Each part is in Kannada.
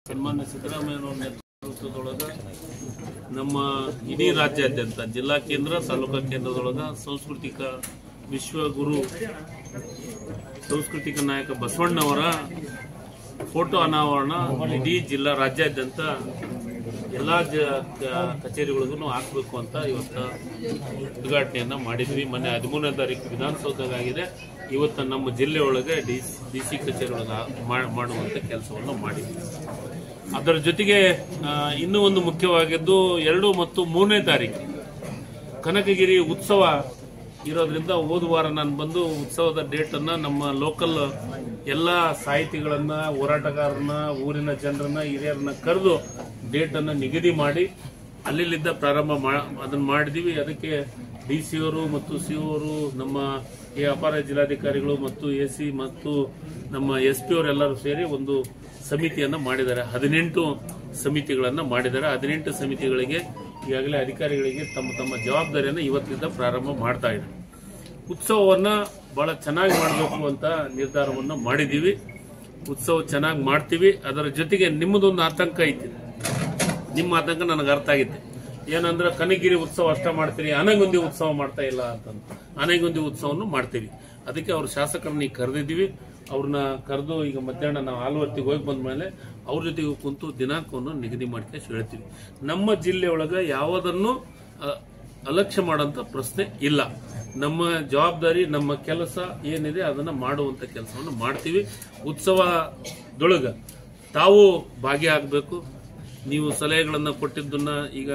ಸನ್ಮಾನ್ಯ ಸಿದ್ದರಾಮಯ್ಯನವರ ನೇತೃತ್ವದೊಳಗೆ ನಮ್ಮ ಇಡೀ ರಾಜ್ಯಾದ್ಯಂತ ಜಿಲ್ಲಾ ಕೇಂದ್ರ ತಾಲೂಕಾ ಕೇಂದ್ರದೊಳಗೆ ಸಾಂಸ್ಕೃತಿಕ ವಿಶ್ವಗುರು ಸಾಂಸ್ಕೃತಿಕ ನಾಯಕ ಬಸವಣ್ಣವರ ಫೋಟೋ ಅನಾವರಣ ಇಡೀ ಜಿಲ್ಲಾ ರಾಜ್ಯಾದ್ಯಂತ ಎಲ್ಲ ಕಚೇರಿಗಳಿಗೂ ಹಾಕಬೇಕು ಅಂತ ಇವತ್ತು ಉದ್ಘಾಟನೆಯನ್ನು ಮಾಡಿದ್ವಿ. ಮೊನ್ನೆ 13ನೇ ತಾರೀಕು ವಿಧಾನಸೌಧದಾಗಿದೆ. ಇವತ್ತು ನಮ್ಮ ಜಿಲ್ಲೆಯೊಳಗೆ DC ಕಚೇರಿ ಒಳಗೆ ಮಾಡುವಂಥ ಕೆಲಸವನ್ನು ಮಾಡಿದ್ವಿ. ಅದರ ಜೊತೆಗೆ ಇನ್ನೂ ಒಂದು ಮುಖ್ಯವಾಗಿದ್ದು 2 ಮತ್ತು 3ನೇ ತಾರೀಕು ಕನಕಗಿರಿ ಉತ್ಸವ ಇರೋದ್ರಿಂದ ಹೋದ ವಾರ ನಾನು ಬಂದು ಉತ್ಸವದ ಡೇಟನ್ನು ನಮ್ಮ ಲೋಕಲ್ ಎಲ್ಲ ಸಾಹಿತಿಗಳನ್ನ, ಹೋರಾಟಗಾರರನ್ನ, ಊರಿನ ಜನರನ್ನ, ಹಿರಿಯರನ್ನ ಕರೆದು ಡೇಟನ್ನು ನಿಗದಿ ಮಾಡಿ ಅಲ್ಲಿಂದ ಪ್ರಾರಂಭ ಅದನ್ನು ಮಾಡಿದೀವಿ. ಅದಕ್ಕೆ DC ಅವರು ಮತ್ತು CO ಅವರು, ನಮ್ಮ ಅಪಾರ ಜಿಲ್ಲಾಧಿಕಾರಿಗಳು ಮತ್ತು AC ಮತ್ತು ನಮ್ಮ SP ಅವರೆಲ್ಲರೂ ಸೇರಿ ಒಂದು ಸಮಿತಿಯನ್ನು ಮಾಡಿದ್ದಾರೆ. 18 ಸಮಿತಿಗಳನ್ನು ಮಾಡಿದ್ದಾರೆ. 18 ಸಮಿತಿಗಳಿಗೆ ಈಗಾಗಲೇ ಅಧಿಕಾರಿಗಳಿಗೆ ತಮ್ಮ ತಮ್ಮ ಜವಾಬ್ದಾರಿಯನ್ನು ಇವತ್ತಿನಿಂದ ಪ್ರಾರಂಭ ಮಾಡ್ತಾ ಇದ್ದಾರೆ. ಉತ್ಸವವನ್ನು ಬಹಳ ಚೆನ್ನಾಗಿ ಮಾಡಬೇಕು ಅಂತ ನಿರ್ಧಾರವನ್ನು ಮಾಡಿದ್ದೀವಿ. ಉತ್ಸವ ಚೆನ್ನಾಗಿ ಮಾಡ್ತೀವಿ. ಅದರ ಜೊತೆಗೆ ನಿಮ್ಮದೊಂದು ಆತಂಕ ಐತಿ. ನಿಮ್ಮ ಆತಂಕ ನನಗೆ ಅರ್ಥ ಆಗಿತ್ತು. ಏನಂದ್ರೆ ಕನಕಗಿರಿ ಉತ್ಸವ ಅಷ್ಟ ಮಾಡ್ತೀರಿ, ಆನೆಗೊಂದಿ ಉತ್ಸವ ಮಾಡ್ತಾ ಇಲ್ಲ ಅಂತಂದು. ಆನೆಗೊಂದಿ ಉತ್ಸವವನ್ನು ಮಾಡ್ತೀವಿ. ಅದಕ್ಕೆ ಅವ್ರ ಶಾಸಕರನ್ನ ಕರೆದಿದ್ದೀವಿ. ಅವ್ರನ್ನ ಕರೆದು ಈಗ ಮಧ್ಯಾಹ್ನ ನಾವು ಆಲವರ್ತಿಗೆ ಹೋಗಿ ಬಂದ ಮೇಲೆ ಅವ್ರ ಜೊತೆಗೆ ಕುಂತು ದಿನಾಂಕವನ್ನು ನಿಗದಿ ಮಾಡ್ಕೊಂಡು ಹೇಳ್ತೀವಿ. ನಮ್ಮ ಜಿಲ್ಲೆಯೊಳಗೆ ಯಾವುದನ್ನು ಅಲಕ್ಷ್ಯ ಮಾಡೋಂಥ ಪ್ರಶ್ನೆ ಇಲ್ಲ. ನಮ್ಮ ಜವಾಬ್ದಾರಿ, ನಮ್ಮ ಕೆಲಸ ಏನಿದೆ ಅದನ್ನು ಮಾಡುವಂಥ ಕೆಲಸವನ್ನು ಮಾಡ್ತೀವಿ. ಉತ್ಸವದೊಳಗೆ ತಾವು ಭಾಗಿಯಾಗಬೇಕು. ನೀವು ಸಲಹೆಗಳನ್ನು ಕೊಟ್ಟಿದ್ದನ್ನ ಈಗ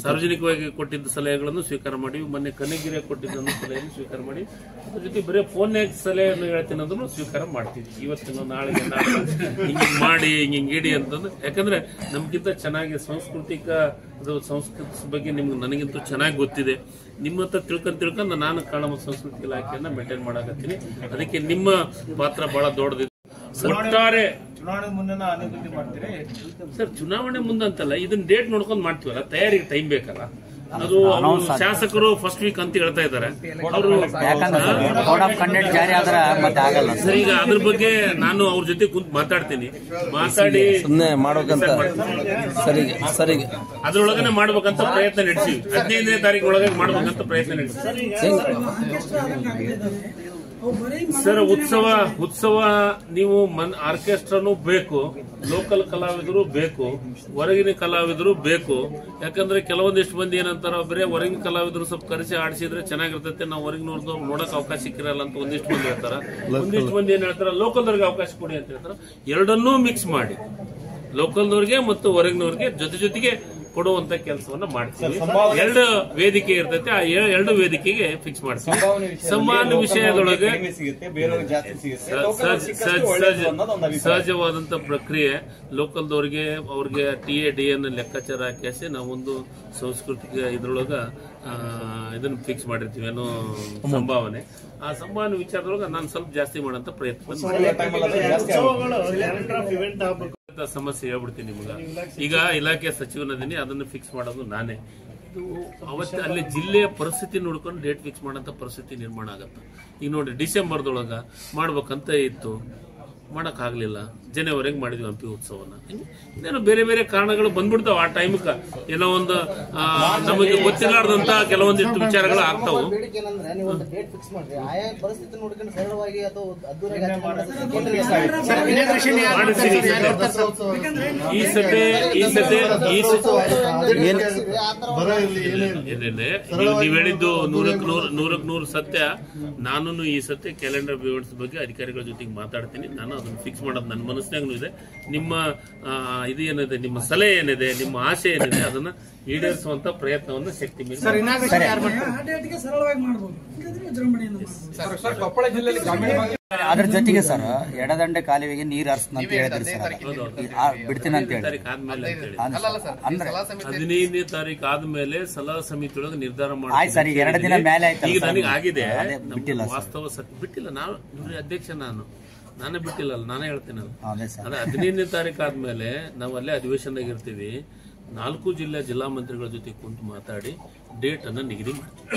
ಸಾರ್ವಜನಿಕವಾಗಿ ಕೊಟ್ಟಿದ್ದ ಸಲಹೆಗಳನ್ನು ಸ್ವೀಕಾರ ಮಾಡಿ, ಮೊನ್ನೆ ಕನಕಗಿರಿಯ ಕೊಟ್ಟಿದ್ದನ್ನು ಸಲಹೆಯನ್ನು ಸ್ವೀಕಾರ ಮಾಡಿ, ಅದ್ರ ಜೊತೆ ಬರೀ ಫೋನ್ಯಾಗ ಸಲಹೆಯನ್ನು ಹೇಳ್ತೀನಿ ಅದನ್ನು ಸ್ವೀಕಾರ ಮಾಡ್ತೀವಿ. ಇವತ್ತಿನ ನಾಳೆಗೆ ಹಿಂಗೆ ಮಾಡಿ ಹಿಂಗೆ ಇಡಿ ಅಂತಂದು. ಯಾಕಂದ್ರೆ ನಮ್ಗಿಂತ ಚೆನ್ನಾಗಿ ಸಂಸ್ಕೃತಿ ಬಗ್ಗೆ ನನಗಿಂತೂ ಚೆನ್ನಾಗಿ ಗೊತ್ತಿದೆ. ನಿಮ್ಮ ಹತ್ರ ತಿಳ್ಕೊಂಡು ನಾನು ಕಾಳಮ್ಮ ಸಂಸ್ಕೃತಿ ಇಲಾಖೆಯನ್ನ ಮೇಂಟೈನ್ ಮಾಡಕತ್ತೀನಿ. ಅದಕ್ಕೆ ನಿಮ್ಮ ಪಾತ್ರ ಬಹಳ ದೊಡ್ಡದಿದೆ. ಒಟ್ಟಾರೆ ಚುನಾವಣೆ ಮುನ್ನ ಸರ್, ಚುನಾವಣೆ ಮುಂದಂತಲ್ಲ, ಇದನ್ನ ಡೇಟ್ ನೋಡ್ಕೊಂಡು ಮಾಡ್ತೀವಲ್ಲ, ತಯಾರಿಗೆ ಟೈಮ್ ಬೇಕಲ್ಲ. ಅದು ಶಾಸಕರು ಫಸ್ಟ್ ವೀಕ್ ಅಂತ ಹೇಳ್ತಾ ಇದ್ದಾರೆ ಅವರು. ಸರ್, ಈಗ ಅದ್ರ ಬಗ್ಗೆ ನಾನು ಅವ್ರ ಜೊತೆ ಕುಂತು ಮಾತಾಡ್ತೀನಿ. ಮಾತಾಡಿ ಅದ್ರೊಳಗನೆ ಮಾಡ್ಬೇಕಂತ ಪ್ರಯತ್ನ ನಡೆಸಿ 15ನೇ ತಾರೀಕು ಒಳಗೆ ಮಾಡ್ಬೇಕಂತ ಪ್ರಯತ್ನ ನಡೆಸಿ. ಸರ್, ಉತ್ಸವ ನೀವು ಆರ್ಕೆಸ್ಟ್ರಾನು ಬೇಕು, ಲೋಕಲ್ ಕಲಾವಿದರು ಬೇಕು, ಹೊರಗಿನ ಕಲಾವಿದರು ಬೇಕು. ಯಾಕಂದ್ರೆ ಕೆಲವೊಂದಿಷ್ಟು ಮಂದಿ ಏನಂತಾರ, ಬರೀ ಹೊರಗಿನ ಕಲಾವಿದರು ಸ್ವಲ್ಪ ಕರೆಸಿ ಆಡಿಸಿದ್ರೆ ಚೆನ್ನಾಗಿರ್ತೈತೆ, ನಾವು ಹೊರಗಿನವ್ರದ್ದು ನೋಡಕ್ ಅವಕಾಶ ಸಿಕ್ಕಿರಲ್ಲ ಅಂತ ಒಂದಿಷ್ಟು ಮಂದಿ ಹೇಳ್ತಾರ. ಒಂದಿಷ್ಟು ಮಂದಿ ಏನ್ ಹೇಳ್ತಾರ, ಲೋಕಲ್ದವ್ರಿಗೆ ಅವಕಾಶ ಕೊಡಿ ಅಂತ ಹೇಳ್ತಾರ. ಎರಡನ್ನೂ ಮಿಕ್ಸ್ ಮಾಡಿ ಲೋಕಲ್ನವ್ರಿಗೆ ಮತ್ತು ಹೊರಗಿನವ್ರಿಗೆ ಜೊತೆಗೆ ಕೊಡುವಂತ ಕೆಲಸವನ್ನ ಮಾಡ್ತೀವಿ. 2 ವೇದಿಕೆ ಇರ್ತೈತೆ, ಆ 2 ವೇದಿಕೆಗೆ ಫಿಕ್ಸ್ ಮಾಡ್ತೀವಿ. ಸಂಭಾವನೆ ವಿಷಯದೊಳಗೆ ಸಹಜವಾದಂತ ಪ್ರಕ್ರಿಯೆ. ಲೋಕಲ್ದವ್ರಿಗೆ ಅವ್ರಿಗೆ TADN ಲೆಕ್ಕಾಚಾರ ಹಾಕಿಸಿ ನಾವೊಂದು ಸಾಂಸ್ಕೃತಿಕ ಇದ್ರೊಳಗ ಇದನ್ನ ಫಿಕ್ಸ್ ಮಾಡಿರ್ತೀವಿ ಏನೋ ಸಂಭಾವನೆ. ಆ ಸಂಭಾವನೆ ವಿಚಾರದೊಳಗ ನಾನು ಸ್ವಲ್ಪ ಜಾಸ್ತಿ ಮಾಡೋಂತ ಪ್ರಯತ್ನ ಸಮಸ್ಯೆ ಹೇಳ್ಬಿಡ್ತೀನಿ ನಿಮ್ಗ. ಈಗ ಇಲಾಖೆ ಸಚಿವನದೀನಿ, ಅದನ್ನು ಫಿಕ್ಸ್ ಮಾಡೋದು ನಾನೇ. ಇದು ಅವತ್ತು ಅಲ್ಲಿ ಜಿಲ್ಲೆಯ ಪರಿಸ್ಥಿತಿ ನೋಡ್ಕೊಂಡು ಡೇಟ್ ಫಿಕ್ಸ್ ಮಾಡೋಂಥ ಪರಿಸ್ಥಿತಿ ನಿರ್ಮಾಣ ಆಗತ್ತೆ. ಈಗ ನೋಡಿ, ಡಿಸೆಂಬರ್ದೊಳಗ ಮಾಡ್ಬೇಕಂತ ಇತ್ತು, ಮಾಡೋಕ್ಕಾಗಲಿಲ್ಲ. ಜನವರಿಗೆ ಮಾಡಿದ್ವಿ ಹಂಪಿ ಉತ್ಸವನ. ಇನ್ನೇನೋ ಬೇರೆ ಬೇರೆ ಕಾರಣಗಳು ಬಂದ್ಬಿಡ್ತಾವ. ಆ ಟೈಮ್ಗೆ ಏನೋ ಒಂದು ನಮಗೆ ಗೊತ್ತಿಲ್ಲಾರ್ದಂತ ಕೆಲವೊಂದಿಷ್ಟು ವಿಚಾರಗಳು ಆಗ್ತಾವು. ಈ ಸತೆ ನೀವ್ ಹೇಳಿದ್ದು 100% ಸತ್ಯ. ನಾನು ಈ ಸತಿ ಕ್ಯಾಲೆಂಡರ್ ಇವೆಂಟ್ಸ್ ಬಗ್ಗೆ ಅಧಿಕಾರಿಗಳ ಜೊತೆಗೆ ಮಾತಾಡ್ತೀನಿ. ನಾನು ಅದನ್ನು ಫಿಕ್ಸ್ ಮಾಡೋದು ನನ್ನ ಮನಸ್ಸಿನಾಗೂ ಇದೆ. ನಿಮ್ಮ ಇದು ಏನಿದೆ, ನಿಮ್ಮ ಸಲಹೆ ಏನಿದೆ, ನಿಮ್ಮ ಆಸೆ ಏನಿದೆ, ಅದನ್ನ ಈಡೇರಿಸುವಂತ ಪ್ರಯತ್ನವನ್ನು ಶಕ್ತಿ ಮೀರಿ ಅದ್ರ ಜೊತೆಗೆ ಸರ್, ಎಡದಂಡೆ ಕಾಲುವೆಗೆ ನೀರು ಹರಿಸ್ತ ಅಂತ ಹೇಳಿದ್ರಿ ಸರ್, ಬಿಡ್ತೀನಿ ಅಂತ ಹೇಳಿ 15ನೇ ತಾರೀಕು ಆದ್ಮೇಲೆ ಸಲಹಾ ಸಮಿತಿ ಒಳಗೆ ನಿರ್ಧಾರ ಮಾಡಿ. ಆಯ್ತು ಸರ್, ಈಗ 2 ದಿನ ಮೇಲೆ ಆಯ್ತು. ಈಗ ನನಗೆ ಆಗಿದೆ, ವಾಸ್ತವ ಬಿಟ್ಟಿಲ್ಲ. ನಾವು ಅಧ್ಯಕ್ಷ, ನಾನೇ ಬಿಟ್ಟಿಲ್ಲ, ನಾನೇ ಹೇಳ್ತೀನಿ. ಅದೇ 15ನೇ ತಾರೀಕು ಆದ್ಮೇಲೆ ನಾವು ಅಲ್ಲೇ ಅಧಿವೇಶನದಾಗ ಇರ್ತೀವಿ. 4 ಜಿಲ್ಲಾ ಮಂತ್ರಿಗಳ ಜೊತೆ ಕುಂತು ಮಾತಾಡಿ ಡೇಟ್ ಅನ್ನು ನಿಗದಿ ಮಾಡ್ತೀವಿ.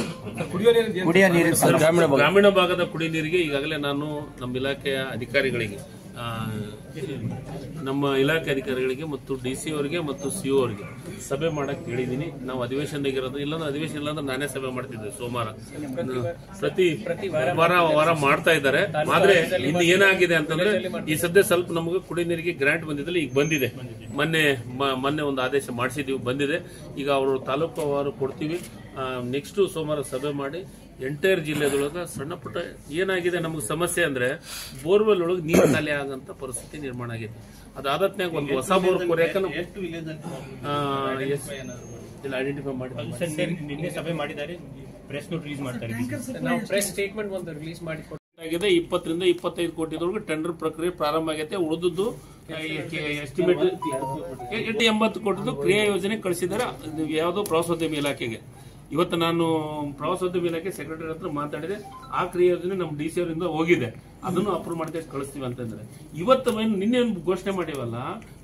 ಗ್ರಾಮೀಣ ಭಾಗದ ಕುಡಿಯ ನೀರಿಗೆ ಈಗಾಗಲೇ ನಾನು ನಮ್ಮ ಇಲಾಖೆಯ ಅಧಿಕಾರಿಗಳಿಗೆ ನಮ್ಮ ಇಲಾಖೆ ಅಧಿಕಾರಿಗಳಿಗೆ ಮತ್ತು DC ಅವರಿಗೆ ಮತ್ತು CO ಅವರಿಗೆ ಸಭೆ ಮಾಡಕ್ಕೆ ಹೇಳಿದ್ದೀನಿ. ನಾವು ಅಧಿವೇಶನದಾಗಿರೋದು ಇಲ್ಲಾಂದ್ರೆ ಅಧಿವೇಶನ ಇಲ್ಲಾಂದ್ರೆ ನಾನೇ ಸಭೆ ಮಾಡ್ತಿದ್ದೆ. ಸೋಮವಾರ ಪ್ರತಿ ವಾರ ಮಾಡ್ತಾ ಇದ್ದಾರೆ. ಆದ್ರೆ ಇನ್ನು ಏನಾಗಿದೆ ಅಂತಂದ್ರೆ ಈ ಸದ್ಯ ಸ್ವಲ್ಪ ನಮಗೆ ಕುಡಿ ನೀರಿಗೆ ಗ್ರಾಂಟ್ ಬಂದಿದ್ದಲ್ಲಿ ಈಗ ಬಂದಿದೆ. ಮೊನ್ನೆ ಒಂದು ಆದೇಶ ಮಾಡಿಸಿದೀವಿ, ಬಂದಿದೆ. ಈಗ ಅವರು ತಾಲೂಕುವಾರು ಕೊಡ್ತೀವಿ. ನೆಕ್ಸ್ಟ್ ಸೋಮವಾರ ಸಭೆ ಮಾಡಿ ಎಂಟೈರ್ ಜಿಲ್ಲೆದೊಳಗ ಸಣ್ಣ ಪುಟ್ಟ ಏನಾಗಿದೆ ನಮಗೆ ಸಮಸ್ಯೆ ಅಂದ್ರೆ ಬೋರ್ವೆಲ್ ಒಳಗೆ ನೀರು ಖಾಲಿ ಆಗಂತ ಪರಿಸ್ಥಿತಿ ನಿರ್ಮಾಣ ಆಗಿದೆ. ಅದಾದತ್ನಾಗ ಒಂದು ಹೊಸ ಬೋರ್ ಕೊರೆಯಕ ಐಡೆಂಟಿಫೈ ಮಾಡಿ ಸಭೆ ಮಾಡಿದ್ದಾರೆ. ಪ್ರೆಸ್ ನೋಟ್ ರಿಲೀಸ್ ಮಾಡ್ತಾರೆ. ನಾವು ಪ್ರೆಸ್ ಸ್ಟೇಟ್ಮೆಂಟ್ ಒಂದು ರಿಲೀಸ್ ಮಾಡಿ ಆಗಿದೆ. 20 ರಿಂದ 25 ಕೋಟಿದವರೆಗೂ ಟೆಂಡರ್ ಪ್ರಕ್ರಿಯೆ ಪ್ರಾರಂಭ ಆಗೈತೆ. ಉಳಿದದ್ದು ಎಸ್ಟಿಮೇಟ್ 80 ಕೋಟಿದು ಕ್ರಿಯಾ ಯೋಜನೆ ಕಳಿಸಿದ್ದಾರೆ ಯಾವುದೋ ಪ್ರವಾಸೋದ್ಯಮ ಇಲಾಖೆಗೆ. ಇವತ್ತು ನಾನು ಪ್ರವಾಸೋದ್ಯಮ ಇಲಾಖೆ ಸೆಕ್ರೆಟರಿ ಹತ್ರ ಮಾತಾಡಿದೆ. ಆ ಕ್ರಿಯಾ ಯೋಜನೆ ನಮ್ಮ DC ಅವರಿಂದ ಹೋಗಿದೆ. ಅದನ್ನು ಅಪ್ರೂವ್ ಮಾಡಿ ಕಳಿಸ್ತೀವಿ ಅಂತಂದ್ರೆ ಇವತ್ತು ನಿನ್ನೆ ಘೋಷಣೆ ಮಾಡಿವಲ್ಲ,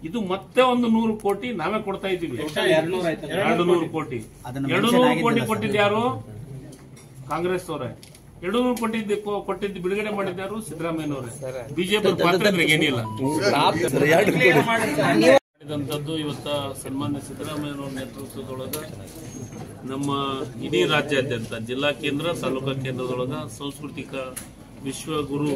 ಇದು ಮತ್ತೆ ಒಂದು 100 ಕೋಟಿ ನಾವೇ ಕೊಡ್ತಾ ಇದ್ದೀವಿ. 200 ಕೋಟಿ 200 ಕೋಟಿ ಕೊಟ್ಟಿದ್ದು ಯಾರು? ಕಾಂಗ್ರೆಸ್ ಅವರೇ. 200 ಕೊಟ್ಟಿದ್ದು ಬಿಡುಗಡೆ ಮಾಡಿದ್ದಾರು ಸಿದ್ದರಾಮಯ್ಯನವರೇ. ಬಿಜೆಪಿ ಪಾತ್ರ ಏನಿಲ್ಲ ಮಾಡಿದಂಥದ್ದು. ಇವತ್ತ ಸನ್ಮಾನ್ಯ ಸಿದ್ದರಾಮಯ್ಯನವರ ನೇತೃತ್ವದೊಳಗ ನಮ್ಮ ಇಡೀ ರಾಜ್ಯಾದ್ಯಂತ ಜಿಲ್ಲಾ ಕೇಂದ್ರ ತಾಲೂಕಾ ಕೇಂದ್ರದೊಳಗ ಸಾಂಸ್ಕೃತಿಕ ವಿಶ್ವಗುರು